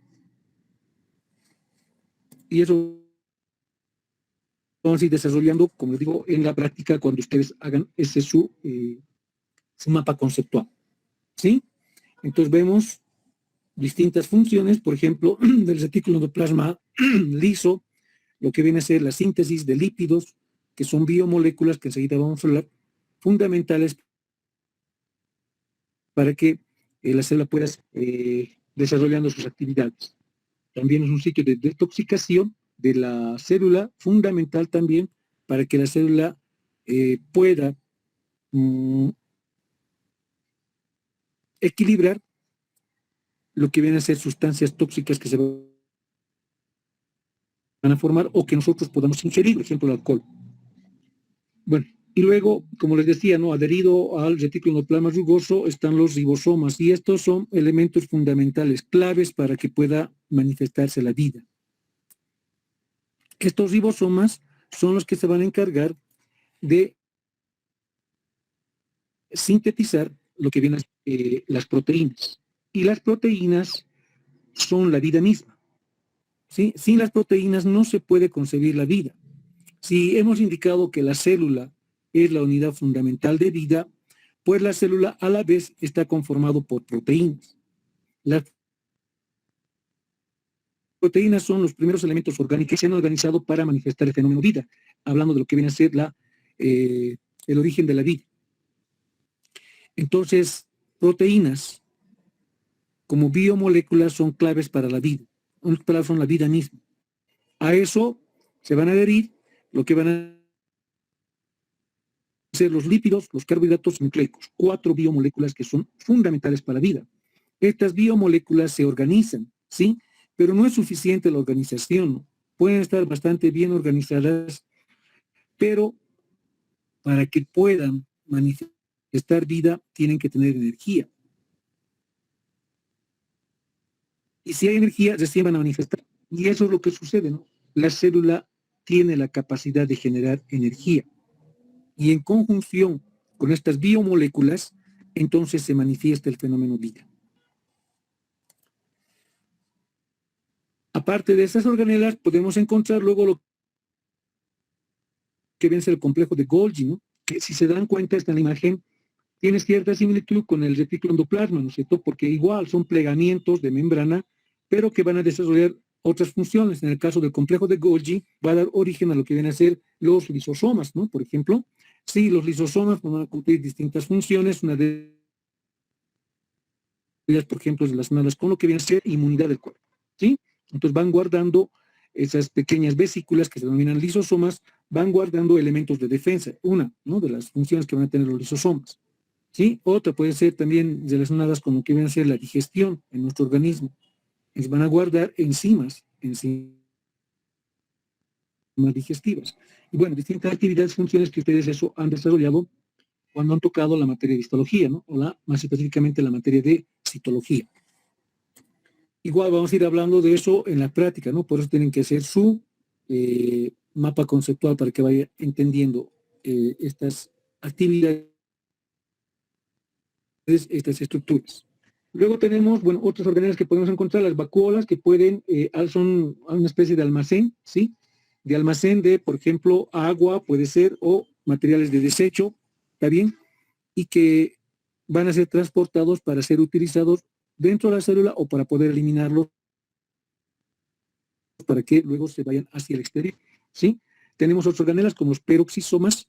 Y eso vamos a ir desarrollando, como les digo, en la práctica cuando ustedes hagan ese su mapa conceptual. ¿Sí? Entonces vemos distintas funciones, por ejemplo, del retículo endoplasma liso, lo que viene a ser la síntesis de lípidos, que son biomoléculas que enseguida vamos a hablar, fundamentales para que la célula pueda desarrollando sus actividades. También es un sitio de detoxicación de la célula, fundamental también para que la célula pueda equilibrar lo que vienen a ser sustancias tóxicas que se van a formar o que nosotros podamos ingerir, por ejemplo, el alcohol. Bueno, y luego, como les decía, ¿no? Adherido al retículo endoplasma rugoso están los ribosomas, y estos son elementos fundamentales, claves para que pueda manifestarse la vida. Estos ribosomas son los que se van a encargar de sintetizar lo que vienen las proteínas. Y las proteínas son la vida misma. ¿Sí? Sin las proteínas no se puede concebir la vida. Si hemos indicado que la célula es la unidad fundamental de vida, pues la célula a la vez está conformado por proteínas. Las proteínas son los primeros elementos orgánicos que se han organizado para manifestar el fenómeno vida, hablando de lo que viene a ser el origen de la vida. Entonces, proteínas como biomoléculas son claves para la vida. Unas palabras son la vida misma. A eso se van a adherir lo que van a ser los lípidos, los carbohidratos nucleicos, 4 biomoléculas que son fundamentales para la vida. Estas biomoléculas se organizan, ¿sí? Pero no es suficiente la organización, ¿no? Pueden estar bastante bien organizadas, pero para que puedan manifestar vida tienen que tener energía. Y si hay energía, recién van a manifestar. Y eso es lo que sucede, ¿no? La célula tiene la capacidad de generar energía. Y en conjunción con estas biomoléculas, entonces se manifiesta el fenómeno vida. Aparte de esas organelas, podemos encontrar luego lo que viene a ser el complejo de Golgi, ¿no? Que si se dan cuenta, está en la imagen, tiene cierta similitud con el retículo endoplasma, ¿no es cierto? Porque igual son plegamientos de membrana, pero que van a desarrollar otras funciones. En el caso del complejo de Golgi, va a dar origen a lo que vienen a ser los lisosomas, ¿no? Por ejemplo, sí, los lisosomas van a cumplir distintas funciones, una de ellas, por ejemplo, relacionadas con lo que viene a ser inmunidad del cuerpo, ¿sí? Entonces van guardando esas pequeñas vesículas que se denominan lisosomas, van guardando elementos de defensa, una, ¿no? De las funciones que van a tener los lisosomas, ¿sí? Otra puede ser también relacionadas con lo que viene a ser la digestión en nuestro organismo. Van a guardar enzimas digestivas. Y bueno, distintas actividades, funciones que ustedes eso han desarrollado cuando han tocado la materia de histología, ¿no? O más específicamente la materia de citología. Igual vamos a ir hablando de eso en la práctica, ¿no? Por eso tienen que hacer su mapa conceptual para que vaya entendiendo estas actividades, estas estructuras. Luego tenemos, bueno, otros organelas que podemos encontrar, las vacuolas, que pueden, son una especie de almacén, ¿sí? De almacén de, por ejemplo, agua, puede ser, o materiales de desecho, ¿está bien? Y que van a ser transportados para ser utilizados dentro de la célula o para poder eliminarlos para que luego se vayan hacia el exterior, ¿sí? Tenemos otros organelas como los peroxisomas,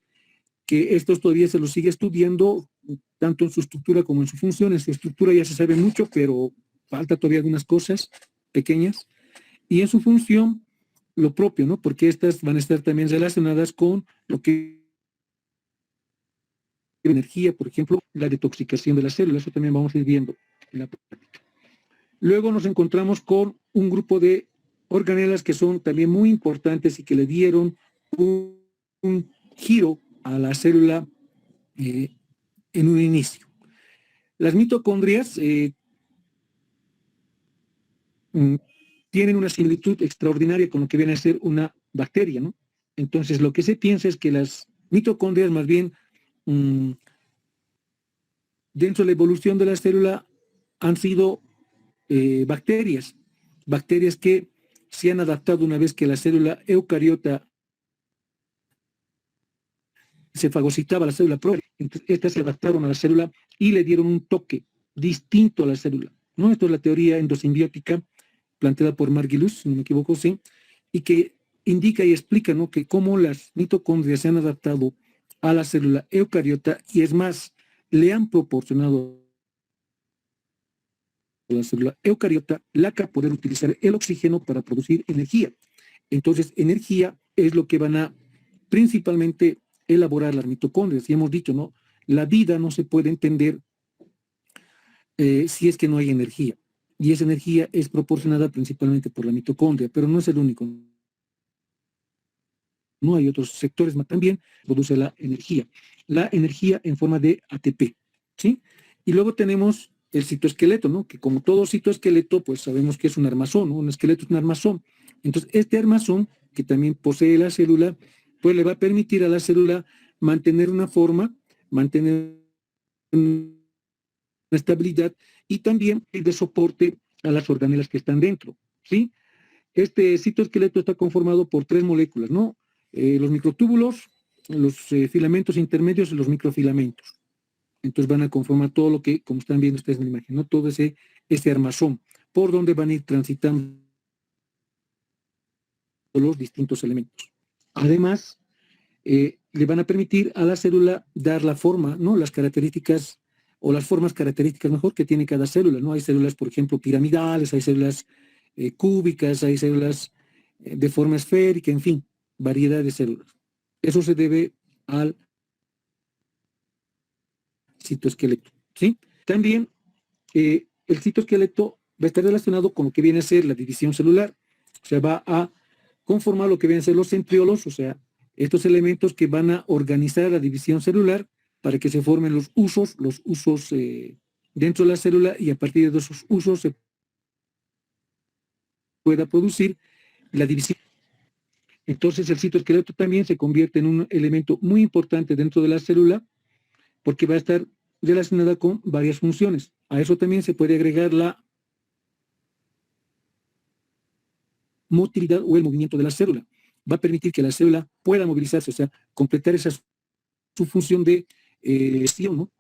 que estos todavía se los sigue estudiando, tanto en su estructura como en su función. En su estructura ya se sabe mucho, pero falta todavía algunas cosas pequeñas. Y en su función, lo propio, ¿no? Porque estas van a estar también relacionadas con lo que es energía, por ejemplo, la detoxicación de las células. Eso también vamos a ir viendo en la práctica. Luego nos encontramos con un grupo de organelas que son también muy importantes y que le dieron un giro a la célula en un inicio. Las mitocondrias tienen una similitud extraordinaria con lo que viene a ser una bacteria, ¿no? Entonces, lo que se piensa es que las mitocondrias, más bien, dentro de la evolución de la célula, han sido bacterias que se han adaptado una vez que la célula eucariota se fagocitaba la célula propia. Entonces, estas se adaptaron a la célula y le dieron un toque distinto a la célula, ¿no? Esto es la teoría endosimbiótica planteada por Marguilus, si no me equivoco, sí, y que indica y explica, ¿no?, que cómo las mitocondrias se han adaptado a la célula eucariota y, es más, le han proporcionado a la célula eucariota la capacidad de poder utilizar el oxígeno para producir energía. Entonces, energía es lo que van a principalmente elaborar las mitocondrias. Y hemos dicho, ¿no?, la vida no se puede entender si es que no hay energía. Y esa energía es proporcionada principalmente por la mitocondria, pero no es el único. No hay otros sectores más también produce la energía en forma de ATP, ¿sí? Y luego tenemos el citoesqueleto, ¿no? Que como todo citoesqueleto, pues sabemos que es un armazón, ¿no? Un esqueleto es un armazón. Entonces, este armazón, que también posee la célula, pues le va a permitir a la célula mantener una forma, mantener una estabilidad y también el de soporte a las organelas que están dentro, ¿sí? Este citoesqueleto está conformado por 3 moléculas, ¿no? Los microtúbulos, los filamentos intermedios y los microfilamentos. Entonces van a conformar todo lo que, como están viendo ustedes en la imagen, ¿no? Todo ese armazón, por donde van a ir transitando los distintos elementos. Además, le van a permitir a la célula dar la forma, ¿no? Las características o las formas características mejor que tiene cada célula, ¿no? Hay células, por ejemplo, piramidales, hay células cúbicas, hay células de forma esférica, en fin, variedad de células. Eso se debe al citoesqueleto, ¿sí? También el citoesqueleto va a estar relacionado con lo que viene a ser la división celular, o sea, va a conformar lo que vienen a ser los centriolos, o sea, estos elementos que van a organizar la división celular para que se formen los usos dentro de la célula y a partir de esos usos se pueda producir la división. Entonces el citoesqueleto también se convierte en un elemento muy importante dentro de la célula porque va a estar relacionada con varias funciones. A eso también se puede agregar la motilidad o el movimiento de la célula. Va a permitir que la célula pueda movilizarse, o sea, completar su función de lesión, ¿no?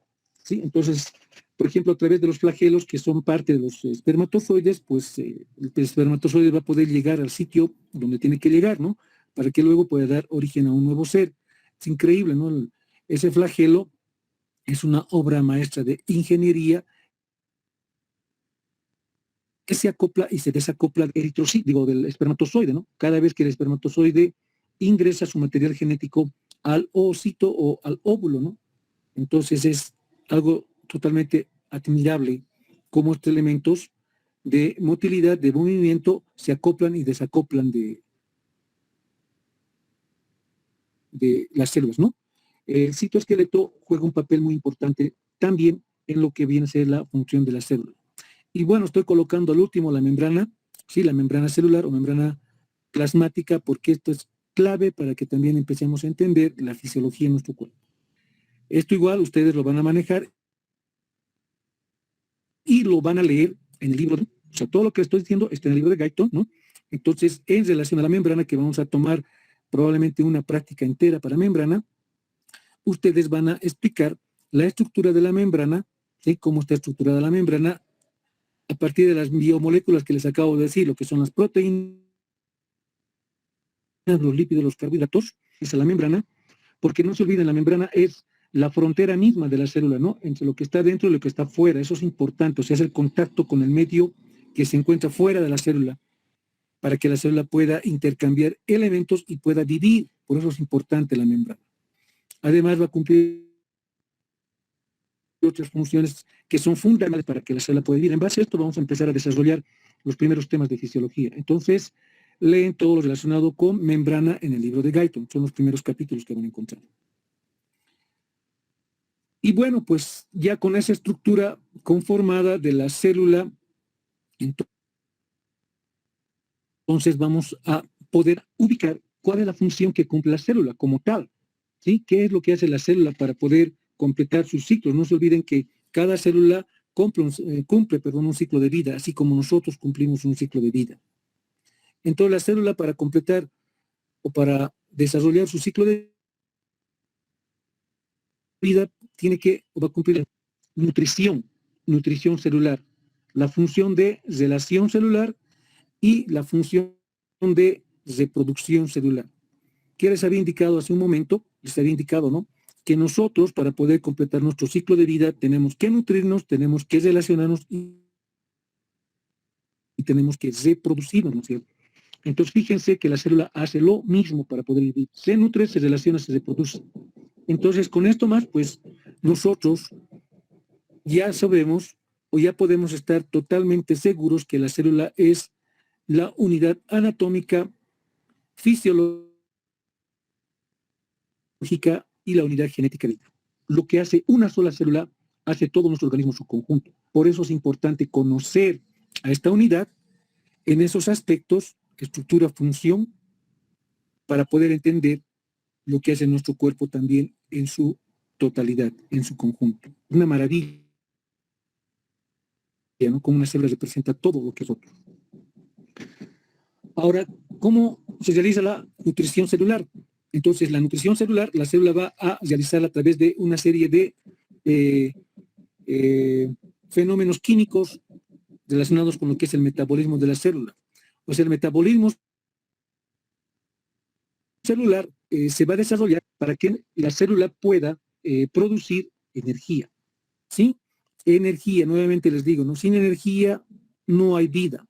¿Sí? Entonces, por ejemplo, a través de los flagelos que son parte de los espermatozoides, pues el espermatozoide va a poder llegar al sitio donde tiene que llegar, ¿no? Para que luego pueda dar origen a un nuevo ser. Es increíble, ¿no? Ese flagelo es una obra maestra de ingeniería que se acopla y se desacopla del eritrocito, del espermatozoide, ¿no? Cada vez que el espermatozoide ingresa su material genético al ovocito o al óvulo, ¿no? Entonces es algo totalmente admirable cómo estos elementos de motilidad, de movimiento, se acoplan y desacoplan de las células, ¿no? El citoesqueleto juega un papel muy importante también en lo que viene a ser la función de la célula. Y bueno, estoy colocando al último la membrana, sí, la membrana celular o membrana plasmática, porque esto es clave para que también empecemos a entender la fisiología de nuestro cuerpo. Esto igual ustedes lo van a manejar y lo van a leer en el libro, ¿no? O sea, todo lo que estoy diciendo está en el libro de Guyton, ¿no? Entonces, en relación a la membrana, que vamos a tomar probablemente una práctica entera para membrana, ustedes van a explicar la estructura de la membrana, ¿sí? Cómo está estructurada la membrana a partir de las biomoléculas que les acabo de decir, lo que son las proteínas, los lípidos, los carbohidratos, esa es la membrana. porque no se olviden, la membrana es la frontera misma de la célula, ¿no? Entre lo que está dentro y lo que está fuera. Eso es importante, o sea, es el contacto con el medio que se encuentra fuera de la célula, para que la célula pueda intercambiar elementos y pueda vivir. Por eso es importante la membrana. Además, va a cumplir otras funciones que son fundamentales para que la célula pueda vivir. En base a esto vamos a empezar a desarrollar los primeros temas de fisiología. Entonces, leen todo lo relacionado con membrana en el libro de Guyton. Son los primeros capítulos que van a encontrar. Y bueno, pues ya con esa estructura conformada de la célula, entonces vamos a poder ubicar cuál es la función que cumple la célula como tal. ¿Sí? ¿Qué es lo que hace la célula para poder completar sus ciclos? No se olviden que cada célula cumple un ciclo de vida, así como nosotros cumplimos un ciclo de vida. Entonces la célula, para completar o para desarrollar su ciclo de vida, va a cumplir nutrición celular, la función de relación celular y la función de reproducción celular. ¿Qué les había indicado hace un momento? Les había indicado, ¿no?, que nosotros, para poder completar nuestro ciclo de vida, tenemos que nutrirnos, tenemos que relacionarnos y tenemos que reproducirnos, ¿no es cierto? Entonces, fíjense que la célula hace lo mismo para poder vivir. Se nutre, se relaciona, se reproduce. Entonces, con esto más, pues, nosotros ya sabemos o ya podemos estar totalmente seguros que la célula es la unidad anatómica, fisiológica y la unidad genética de vida. Lo que hace una sola célula, hace todo nuestro organismo en su conjunto. Por eso es importante conocer a esta unidad en esos aspectos, estructura, función, para poder entender lo que hace nuestro cuerpo también en su totalidad, en su conjunto. Una maravilla, ¿no?, como una célula representa todo lo que es otro. Ahora, ¿cómo se realiza la nutrición celular? Entonces, la nutrición celular, la célula va a realizarla a través de una serie de fenómenos químicos relacionados con lo que es el metabolismo de la célula. O sea, el metabolismo celular se va a desarrollar para que la célula pueda producir energía. ¿Sí? Energía, nuevamente les digo, ¿no? Sin energía no hay vida.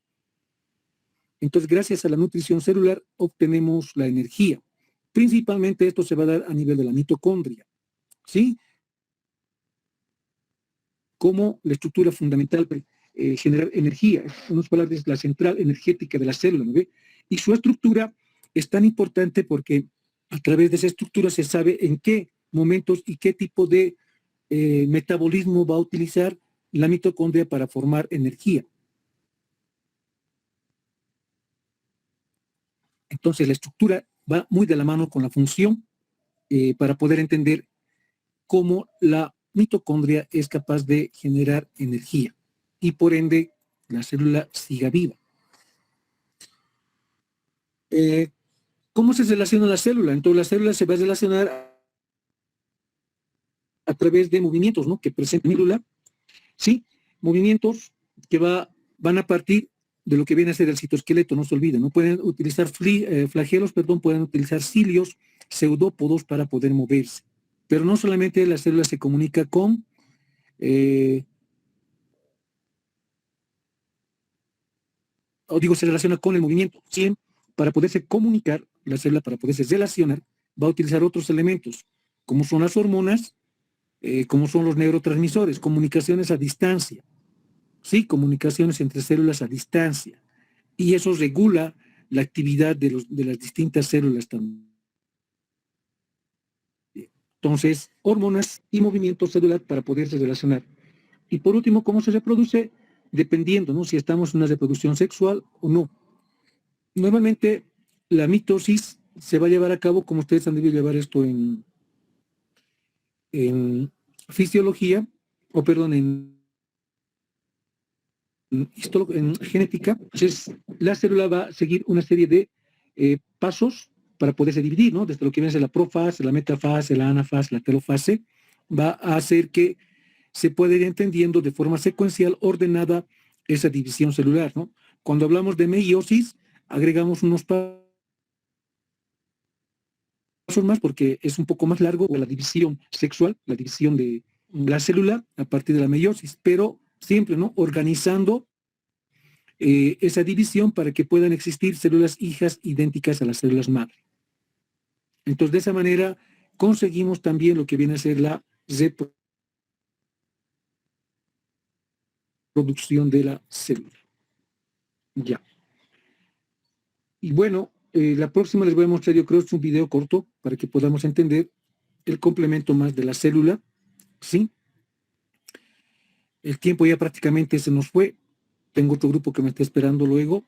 Entonces, gracias a la nutrición celular obtenemos la energía. Principalmente esto se va a dar a nivel de la mitocondria, ¿sí? Como la estructura fundamental para generar energía. En otras palabras, la central energética de la célula, ¿no ve? Y su estructura es tan importante porque a través de esa estructura se sabe en qué momentos y qué tipo de metabolismo va a utilizar la mitocondria para formar energía. Entonces, la estructura va muy de la mano con la función para poder entender cómo la mitocondria es capaz de generar energía y por ende la célula siga viva. ¿Cómo se relaciona la célula? Entonces la célula se va a relacionar a través de movimientos, ¿no?, que presenta la célula, ¿sí? Movimientos que van a partir de lo que viene a ser el citoesqueleto, no se olviden, ¿no? Pueden utilizar flagelos, pueden utilizar cilios, pseudópodos para poder moverse. Pero no solamente la célula se comunica con se relaciona con el movimiento. ¿Sí? Para poderse comunicar, la célula, para poderse relacionar, va a utilizar otros elementos, como son las hormonas, como son los neurotransmisores, comunicaciones a distancia. Sí, comunicaciones entre células a distancia. Y eso regula la actividad de las distintas células también. Entonces, hormonas y movimiento celular para poderse relacionar. Y por último, ¿cómo se reproduce? Dependiendo, ¿no?, si estamos en una reproducción sexual o no. Normalmente, la mitosis se va a llevar a cabo, como ustedes han debido llevar esto en fisiología, en genética. Entonces, la célula va a seguir una serie de pasos para poderse dividir, ¿no? Desde lo que viene a ser la profase, la metafase, la anafase, la telofase, va a hacer que se pueda ir entendiendo de forma secuencial, ordenada, esa división celular, ¿no? Cuando hablamos de meiosis, agregamos unos pasos pasos más porque es un poco más largo, la división sexual, la división de la célula a partir de la meiosis, pero siempre, ¿no? Organizando esa división para que puedan existir células hijas idénticas a las células madre. Entonces, de esa manera conseguimos también lo que viene a ser la reproducción de la célula. Ya. Y bueno, la próxima les voy a mostrar, yo creo, es un video corto para que podamos entender el complemento más de la célula, ¿sí? El tiempo ya prácticamente se nos fue. Tengo otro grupo que me está esperando luego.